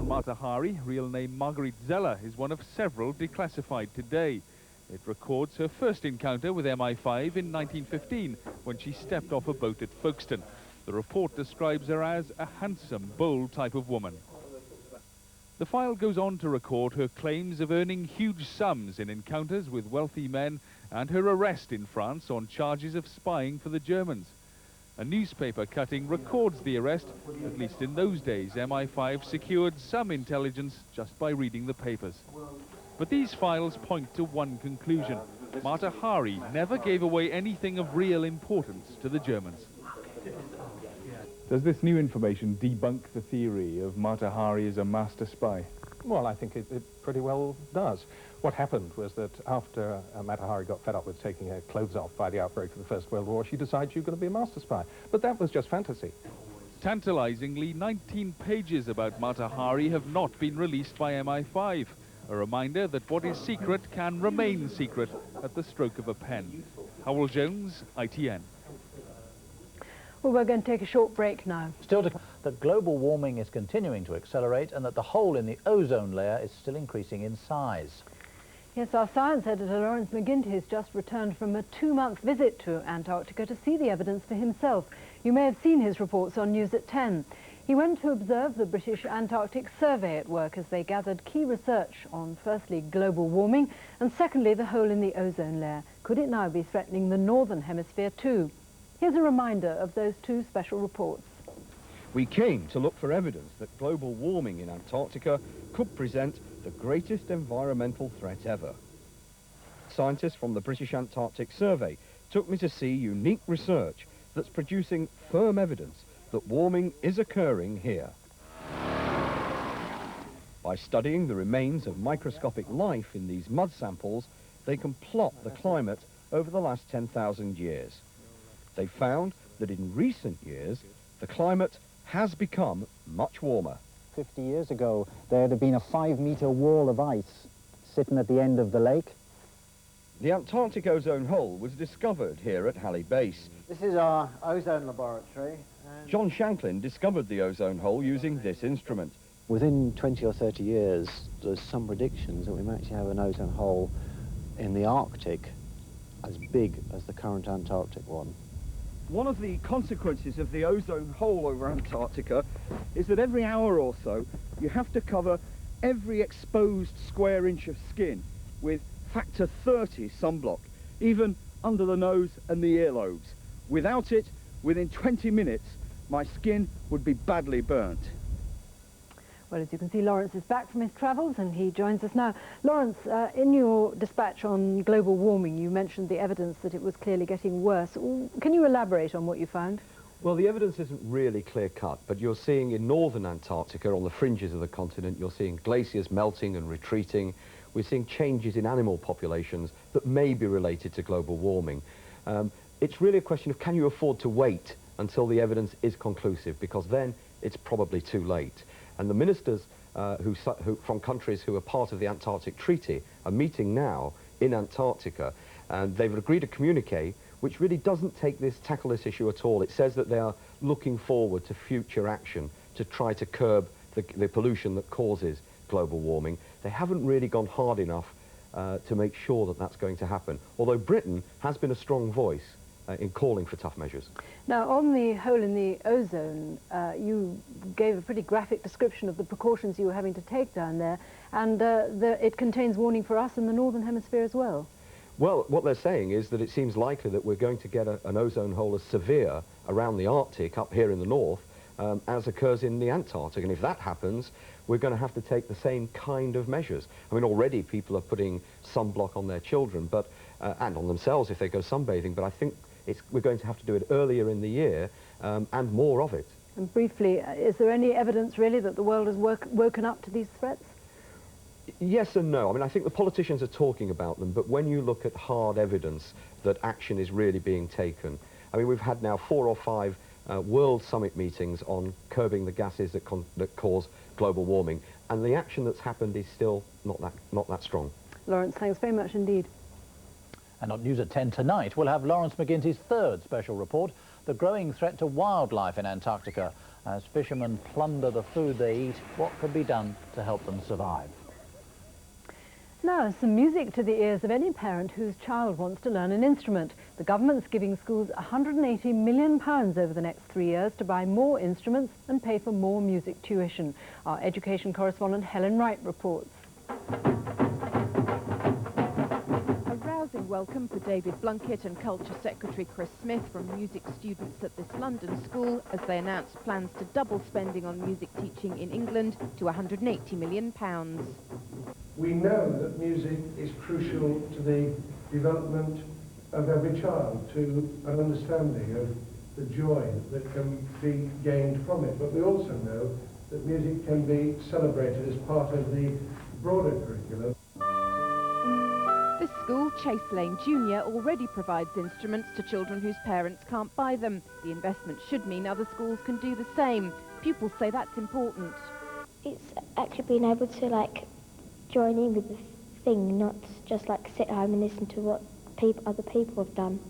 on Mata Hari, real name Marguerite Zeller, is one of several declassified today. It records her first encounter with MI5 in 1915 when she stepped off a boat at Folkestone. The report describes her as a handsome, bold type of woman. The file goes on to record her claims of earning huge sums in encounters with wealthy men and her arrest in France on charges of spying for the Germans. A newspaper cutting records the arrest. At least in those days, MI5 secured some intelligence just by reading the papers. But these files point to one conclusion. Mata Hari never gave away anything of real importance to the Germans. Does this new information debunk the theory of Mata Hari as a master spy? Well, I think it pretty well does. What happened was that after Mata Hari got fed up with taking her clothes off by the outbreak of the First World War, she decided she was going to be a master spy. But that was just fantasy. Tantalizingly, 19 pages about Mata Hari have not been released by MI5. A reminder that what is secret can remain secret at the stroke of a pen. Howell Jones, ITN. Well, we're going to take a short break now. Still to that global warming is continuing to accelerate and that the hole in the ozone layer is still increasing in size. Yes, our science editor Lawrence McGinty has just returned from a 2-month visit to Antarctica to see the evidence for himself. You may have seen his reports on News at 10. He went to observe the British Antarctic Survey at work as they gathered key research on, firstly, global warming, and secondly, the hole in the ozone layer. Could it now be threatening the northern hemisphere too? Here's a reminder of those 2 special reports. We came to look for evidence that global warming in Antarctica could present the greatest environmental threat ever. Scientists from the British Antarctic Survey took me to see unique research that's producing firm evidence that warming is occurring here. By studying the remains of microscopic life in these mud samples, they can plot the climate over the last 10,000 years. They found that in recent years, the climate has become much warmer. 50 years ago, there'd have been a 5-metre wall of ice sitting at the end of the lake. The Antarctic ozone hole was discovered here at Halley Base. This is our ozone laboratory. John Shanklin discovered the ozone hole using this instrument. Within 20 or 30 years, there's some predictions that we might actually have an ozone hole in the Arctic as big as the current Antarctic one. One of the consequences of the ozone hole over Antarctica is that every hour or so you have to cover every exposed square inch of skin with factor 30 sunblock, even under the nose and the earlobes. Without it, within 20 minutes, my skin would be badly burnt. Well, as you can see, Lawrence is back from his travels and he joins us now. Lawrence, in your dispatch on global warming, you mentioned the evidence that it was clearly getting worse. Can you elaborate on what you found? Well, the evidence isn't really clear-cut, but you're seeing in northern Antarctica, on the fringes of the continent, you're seeing glaciers melting and retreating. We're seeing changes in animal populations that may be related to global warming. It's really a question of, can you afford to wait until the evidence is conclusive, because then it's probably too late. And the ministers from countries who are part of the Antarctic Treaty are meeting now in Antarctica, and they've agreed a communique which really doesn't tackle this issue at all. It says that they are looking forward to future action to try to curb the pollution that causes global warming. They haven't really gone hard enough to make sure that that's going to happen, although Britain has been a strong voice in calling for tough measures. Now, on the hole in the ozone, you gave a pretty graphic description of the precautions you were having to take down there, and it contains warning for us in the northern hemisphere as well. Well, what they're saying is that it seems likely that we're going to get an ozone hole as severe around the Arctic, up here in the north, as occurs in the Antarctic. And if that happens, we're going to have to take the same kind of measures. I mean, already people are putting sunblock on their children, but and on themselves if they go sunbathing, but I think we're going to have to do it earlier in the year, and more of it. And briefly, is there any evidence really that the world has woken up to these threats? Yes and no. I mean, I think the politicians are talking about them, but when you look at hard evidence that action is really being taken, I mean, we've had now 4 or 5 World Summit meetings on curbing the gases that cause global warming, and the action that's happened is still not that strong. Lawrence, thanks very much indeed. And on News at 10 tonight, we'll have Lawrence McGinty's 3rd special report, the growing threat to wildlife in Antarctica, As fishermen plunder the food they eat, what could be done to help them survive? Now, some music to the ears of any parent whose child wants to learn an instrument. The government's giving schools £180 million over the next 3 years to buy more instruments and pay for more music tuition. Our education correspondent Helen Wright reports. A rousing welcome for David Blunkett and Culture Secretary Chris Smith from music students at this London school as they announced plans to double spending on music teaching in England to £180 million. We know that music is crucial to the development of every child, to an understanding of the joy that can be gained from it. But we also know that music can be celebrated as part of the broader curriculum. This school, Chase Lane Junior, already provides instruments to children whose parents can't buy them. The investment should mean other schools can do the same. Pupils say that's important. It's actually being able to join in with the thing, not just sit home and listen to what other people have done.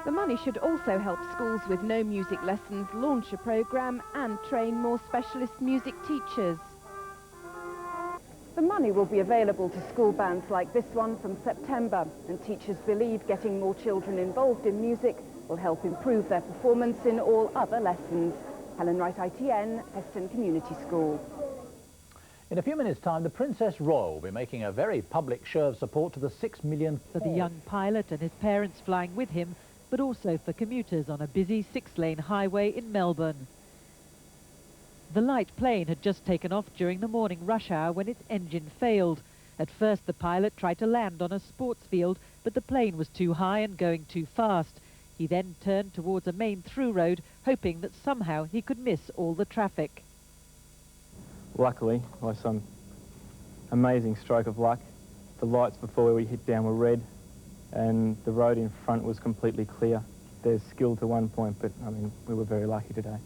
The money should also help schools with no music lessons launch a programme and train more specialist music teachers. The money will be available to school bands like this one from September, and teachers believe getting more children involved in music will help improve their performance in all other lessons. Helen Wright, ITN, Heston Community School. In a few minutes' time, the Princess Royal will be making a very public show of support to the 6 million... For the young pilot and his parents flying with him, but also for commuters on a busy 6-lane highway in Melbourne. The light plane had just taken off during the morning rush hour when its engine failed. At first, the pilot tried to land on a sports field, but the plane was too high and going too fast. He then turned towards a main through road, hoping that somehow he could miss all the traffic. Luckily, by some amazing stroke of luck, the lights before we hit down were red and the road in front was completely clear. There's skill to one point, but I mean, we were very lucky today.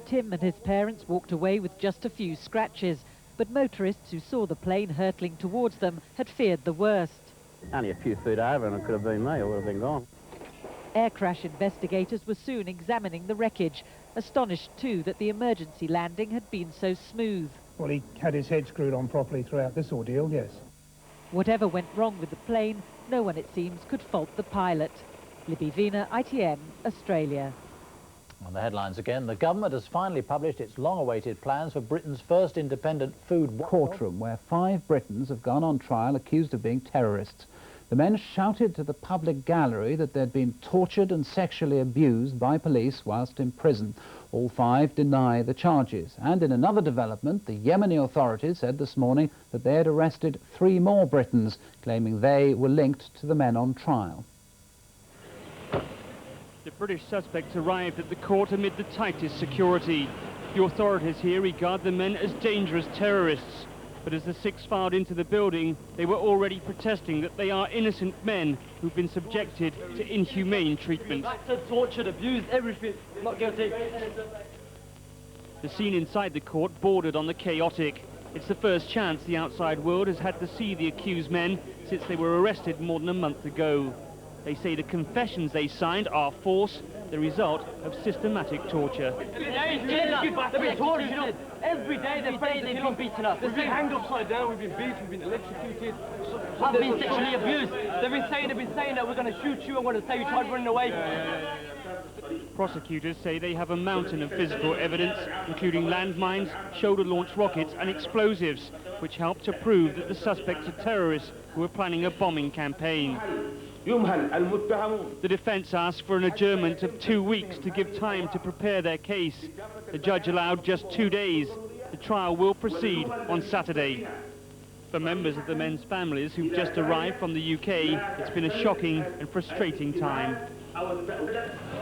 Tim and his parents walked away with just a few scratches, but motorists who saw the plane hurtling towards them had feared the worst. Only a few feet over and it could have been me, I would have been gone. Air crash investigators were soon examining the wreckage, astonished too that the emergency landing had been so smooth. Well, he had his head screwed on properly throughout this ordeal, yes. Whatever went wrong with the plane, no one, it seems, could fault the pilot. Libby Vina, ITN, Australia. On the headlines again, the government has finally published its long-awaited plans for Britain's first independent food courtroom, where 5 Britons have gone on trial accused of being terrorists. The men shouted to the public gallery that they'd been tortured and sexually abused by police whilst in prison. All 5 deny the charges. And in another development, the Yemeni authorities said this morning that they had arrested 3 more Britons, claiming they were linked to the men on trial. The British suspects arrived at the court amid the tightest security. The authorities here regard the men as dangerous terrorists. But as the 6 filed into the building, they were already protesting that they are innocent men who've been subjected to inhumane treatment. Battered, tortured, abused, everything. Not guilty. The scene inside the court bordered on the chaotic. It's the first chance the outside world has had to see the accused men since they were arrested more than a month ago. They say the confessions they signed are false, the result of systematic torture. They've been tortured. Every day they've been beaten up. We've been hanged upside down, we've been beaten, we've been electrocuted. I've been sexually abused. They've been saying that we're going to shoot you, I'm going to say you tried running away. Prosecutors say they have a mountain of physical evidence, including landmines, shoulder-launched rockets and explosives, which help to prove that the suspects are terrorists who are planning a bombing campaign. The defence asked for an adjournment of 2 weeks to give time to prepare their case. The judge allowed just 2 days. The trial will proceed on Saturday. For members of the men's families who've just arrived from the UK, it's been a shocking and frustrating time.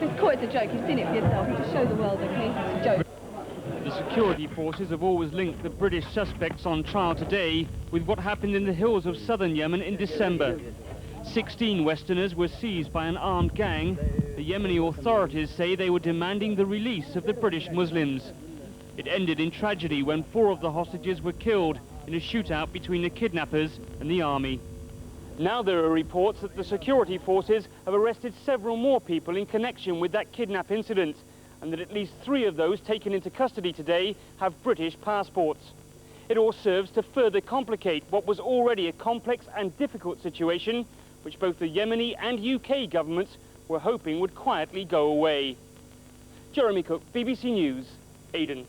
This court is a joke. You've seen it for yourself. You just show the world, okay? It's a joke. The security forces have always linked the British suspects on trial today with what happened in the hills of southern Yemen in December. 16 Westerners were seized by an armed gang. The Yemeni authorities say they were demanding the release of the British Muslims. It ended in tragedy when 4 of the hostages were killed in a shootout between the kidnappers and the army. Now there are reports that the security forces have arrested several more people in connection with that kidnap incident, and that at least 3 of those taken into custody today have British passports. It all serves to further complicate what was already a complex and difficult situation, which both the Yemeni and UK governments were hoping would quietly go away. Jeremy Cook, BBC News, Aden.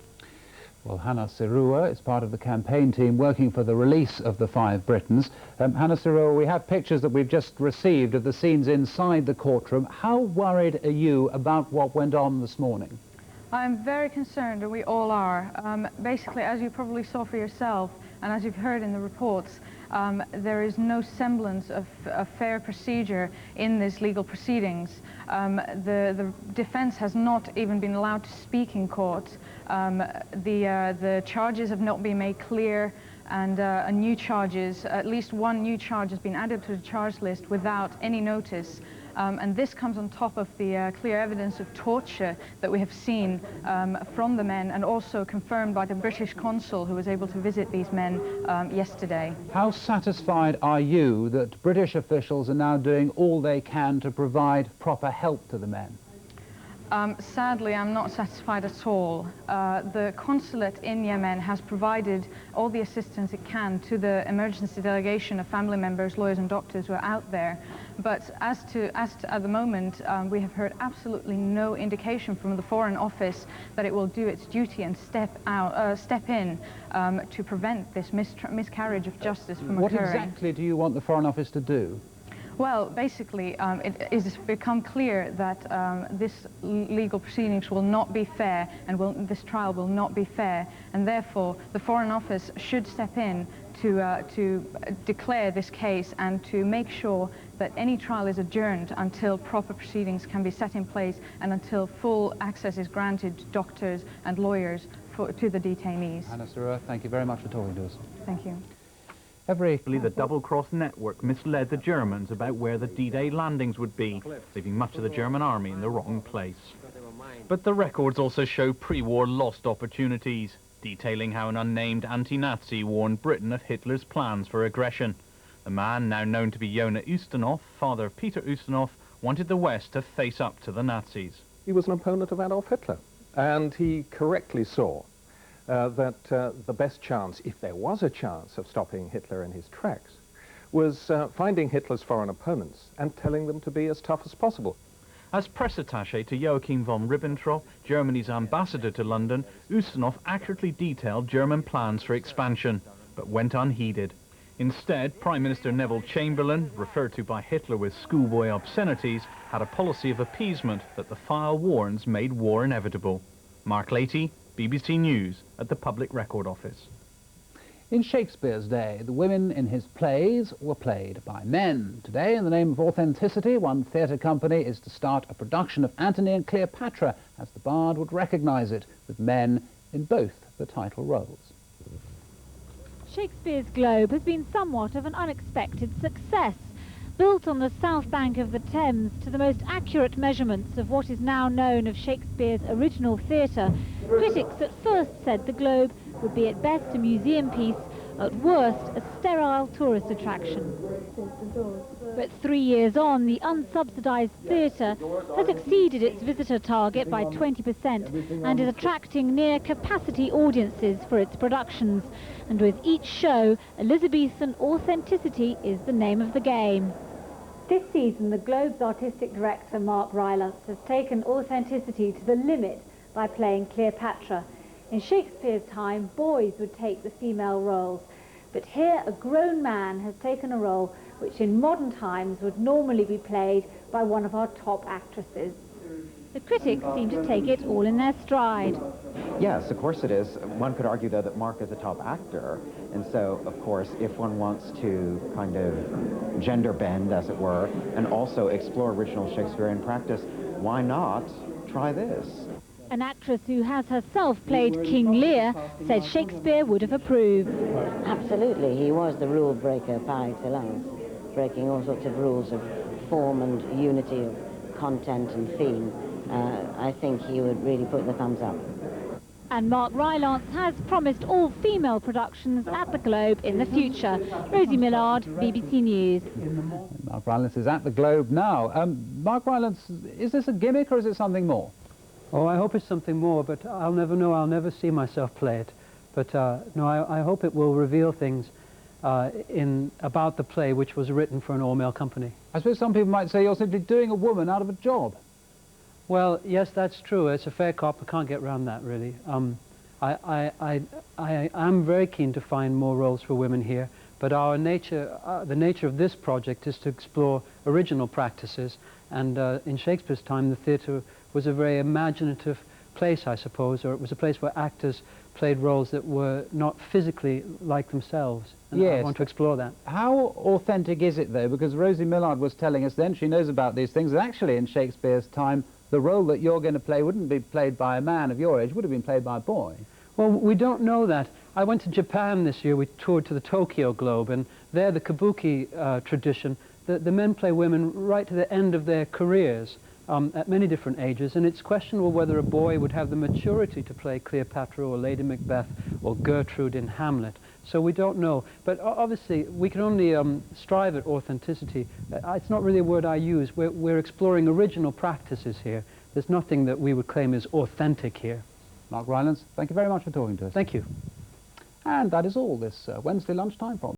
Well, Hannah Sirua is part of the campaign team working for the release of the 5 Britons. Hannah Sirua, we have pictures that we've just received of the scenes inside the courtroom. How worried are you about what went on this morning? I'm very concerned, and we all are. Basically, as you probably saw for yourself, and as you've heard in the reports, there is no semblance of a fair procedure in these legal proceedings. The defense has not even been allowed to speak in court. The charges have not been made clear, and new charges, at least one new charge has been added to the charge list without any notice. And this comes on top of the clear evidence of torture that we have seen from the men, and also confirmed by the British consul who was able to visit these men yesterday. How satisfied are you that British officials are now doing all they can to provide proper help to the men? Sadly, I'm not satisfied at all. The consulate in Yemen has provided all the assistance it can to the emergency delegation of family members, lawyers and doctors who are out there. But as to at the moment, we have heard absolutely no indication from the Foreign Office that it will do its duty and step in to prevent this miscarriage of justice from occurring. What exactly do you want the Foreign Office to do? Well, basically, it has become clear that this legal proceedings will not be fair, and this trial will not be fair, and therefore the Foreign Office should step in to declare this case and to make sure that any trial is adjourned until proper proceedings can be set in place and until full access is granted to doctors and lawyers to the detainees. Hannah Sirua, thank you very much for talking to us. Thank you. The double-cross network misled the Germans about where the D-Day landings would be, leaving much of the German army in the wrong place. But the records also show pre-war lost opportunities, detailing how an unnamed anti-Nazi warned Britain of Hitler's plans for aggression. The man, now known to be Jonah Ustinov, father of Peter Ustinov, wanted the West to face up to the Nazis. He was an opponent of Adolf Hitler, and he correctly saw that the best chance, if there was a chance, of stopping Hitler in his tracks was finding Hitler's foreign opponents and telling them to be as tough as possible. As press attaché to Joachim von Ribbentrop, Germany's ambassador to London, Ustinov accurately detailed German plans for expansion, but went unheeded. Instead, Prime Minister Neville Chamberlain, referred to by Hitler with schoolboy obscenities, had a policy of appeasement that the file warns made war inevitable. Mark Leahy, BBC News, at the Public Record Office. In Shakespeare's day, the women in his plays were played by men. Today, in the name of authenticity, one theatre company is to start a production of Antony and Cleopatra, as the bard would recognise it, with men in both the title roles. Shakespeare's Globe has been somewhat of an unexpected success. Built on the south bank of the Thames to the most accurate measurements of what is now known of Shakespeare's original theatre, critics at first said the Globe would be at best a museum piece, at worst a sterile tourist attraction. But 3 years on, the unsubsidised theatre has exceeded its visitor target by 20% and is attracting near-capacity audiences for its productions. And with each show, Elizabethan authenticity is the name of the game. This season, the Globe's artistic director, Mark Rylance, has taken authenticity to the limit by playing Cleopatra. In Shakespeare's time, boys would take the female roles, but here a grown man has taken a role which in modern times would normally be played by one of our top actresses. The critics seem to take it all in their stride. Yes, of course it is. One could argue, though, that Mark is a top actor, and so, of course, if one wants to kind of gender bend, as it were, and also explore original Shakespearean practice, why not try this? An actress who has herself played King Lear said Shakespeare would have approved. Absolutely, he was the rule breaker par excellence, breaking all sorts of rules of form and unity of content and theme. I think he would really put the thumbs up. And Mark Rylance has promised all-female productions at the Globe in the future. Rosie Millard, BBC News. Mark Rylance is at the Globe now. Mark Rylance, is this a gimmick or is it something more? Oh, I hope it's something more, but I'll never know. I'll never see myself play it. But no, I hope it will reveal things about the play, which was written for an all-male company. I suppose some people might say you're simply doing a woman out of a job. Well, yes, that's true. It's a fair cop. I can't get around that, really. I'm very keen to find more roles for women here, but the nature of this project is to explore original practices, and in Shakespeare's time, the theatre was a very imaginative place, I suppose, or it was a place where actors played roles that were not physically like themselves, and yes. I want to explore that. How authentic is it, though? Because Rosie Millard was telling us then, she knows about these things, and actually in Shakespeare's time, the role that you're going to play wouldn't be played by a man of your age, would have been played by a boy. Well, we don't know that. I went to Japan this year. We toured to the Tokyo Globe, and there the kabuki tradition, the men play women right to the end of their careers at many different ages, and it's questionable whether a boy would have the maturity to play Cleopatra or Lady Macbeth or Gertrude in Hamlet. So we don't know. But obviously, we can only strive at authenticity. It's not really a word I use. We're exploring original practices here. There's nothing that we would claim is authentic here. Mark Rylance, thank you very much for talking to us. Thank you. And that is all this Wednesday lunchtime from